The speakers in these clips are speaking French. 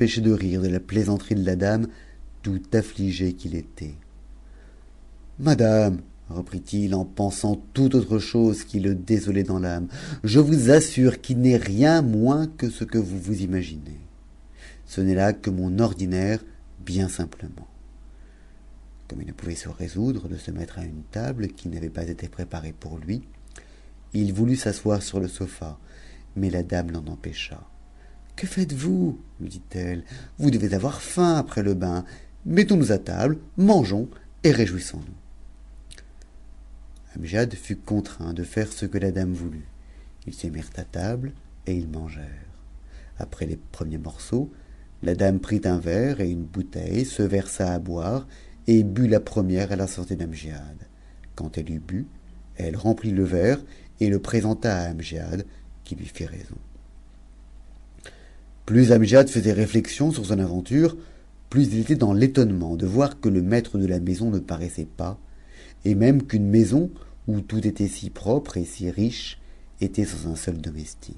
s'empêcher de rire de la plaisanterie de la dame, tout affligé qu'il était. Madame, reprit-il en pensant tout autre chose qui le désolait dans l'âme, je vous assure qu'il n'est rien moins que ce que vous vous imaginez. Ce n'est là que mon ordinaire, bien simplement. Comme il ne pouvait se résoudre de se mettre à une table qui n'avait pas été préparée pour lui, il voulut s'asseoir sur le sofa, mais la dame l'en empêcha. Que faites-vous lui dit-elle. Vous devez avoir faim après le bain. Mettons-nous à table, mangeons et réjouissons-nous. Amgiad fut contraint de faire ce que la dame voulut. Ils se mirent à table et ils mangèrent. Après les premiers morceaux, la dame prit un verre et une bouteille, se versa à boire et but la première à la santé d'Amgiad. Quand elle eut bu, elle remplit le verre et le présenta à Amgiad, qui lui fit raison. Plus Amgiad faisait réflexion sur son aventure, plus il était dans l'étonnement de voir que le maître de la maison ne paraissait pas, et même qu'une maison où tout était si propre et si riche était sans un seul domestique.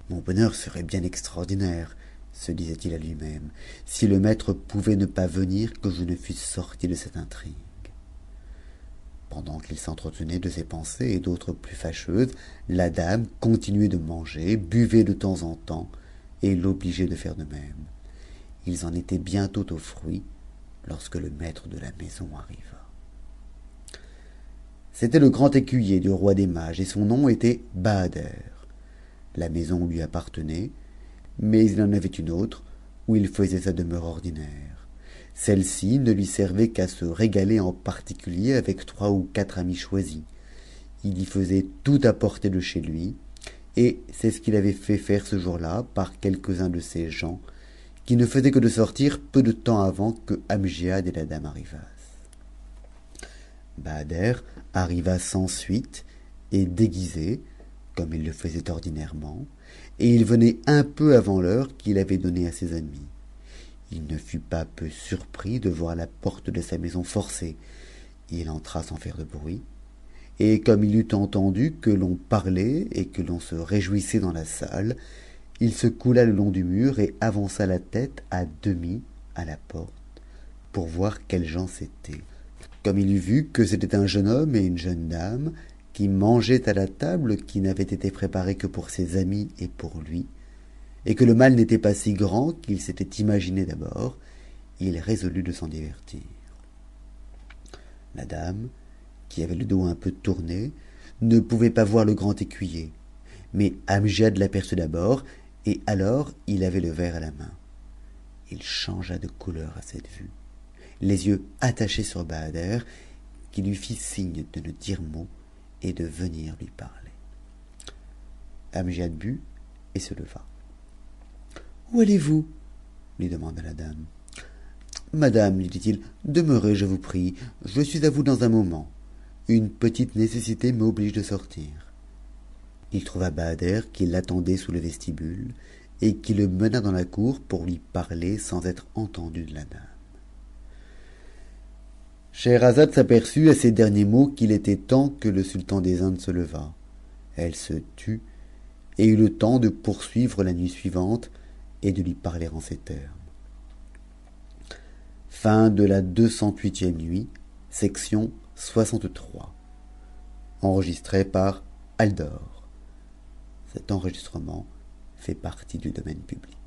Mon bonheur serait bien extraordinaire, se disait-il à lui-même, si le maître pouvait ne pas venir que je ne fusse sorti de cette intrigue. Pendant qu'il s'entretenait de ces pensées et d'autres plus fâcheuses, la dame continuait de manger, buvait de temps en temps, et l'obligeait de faire de même. Ils en étaient bientôt au fruit, lorsque le maître de la maison arriva. C'était le grand écuyer du roi des mages, et son nom était Bahader. La maison lui appartenait, mais il en avait une autre, où il faisait sa demeure ordinaire. Celle-ci ne lui servait qu'à se régaler en particulier avec 3 ou 4 amis choisis. Il y faisait tout apporter de chez lui, et c'est ce qu'il avait fait faire ce jour-là par quelques-uns de ses gens, qui ne faisaient que de sortir peu de temps avant que Amgiad et la dame arrivassent. Bahader arriva sans suite et déguisé, comme il le faisait ordinairement, et il venait un peu avant l'heure qu'il avait donnée à ses amis. Il ne fut pas peu surpris de voir la porte de sa maison forcée. Il entra sans faire de bruit, et comme il eut entendu que l'on parlait et que l'on se réjouissait dans la salle, il se coula le long du mur et avança la tête à demi à la porte pour voir quels gens c'étaient. Comme il eut vu que c'était un jeune homme et une jeune dame qui mangeaient à la table qui n'avait été préparée que pour ses amis et pour lui, et que le mal n'était pas si grand qu'il s'était imaginé d'abord, il résolut de s'en divertir. La dame, qui avait le dos un peu tourné, ne pouvait pas voir le grand écuyer, mais Amgiad l'aperçut d'abord, et alors il avait le verre à la main. Il changea de couleur à cette vue, les yeux attachés sur Bahader, qui lui fit signe de ne dire mot et de venir lui parler. Amgiad but et se leva. « Où allez-vous » lui demanda la dame. « Madame, lui dit-il, demeurez, je vous prie, je suis à vous dans un moment. Une petite nécessité m'oblige de sortir. » Il trouva Bahader qui l'attendait sous le vestibule et qui le mena dans la cour pour lui parler sans être entendu de la dame. Scheherazade s'aperçut à ces derniers mots qu'il était temps que le sultan des Indes se levât. Elle se tut et eut le temps de poursuivre la nuit suivante et de lui parler en ces termes. Fin de la 208e nuit, section 63. Enregistré par Aldor. Cet enregistrement fait partie du domaine public.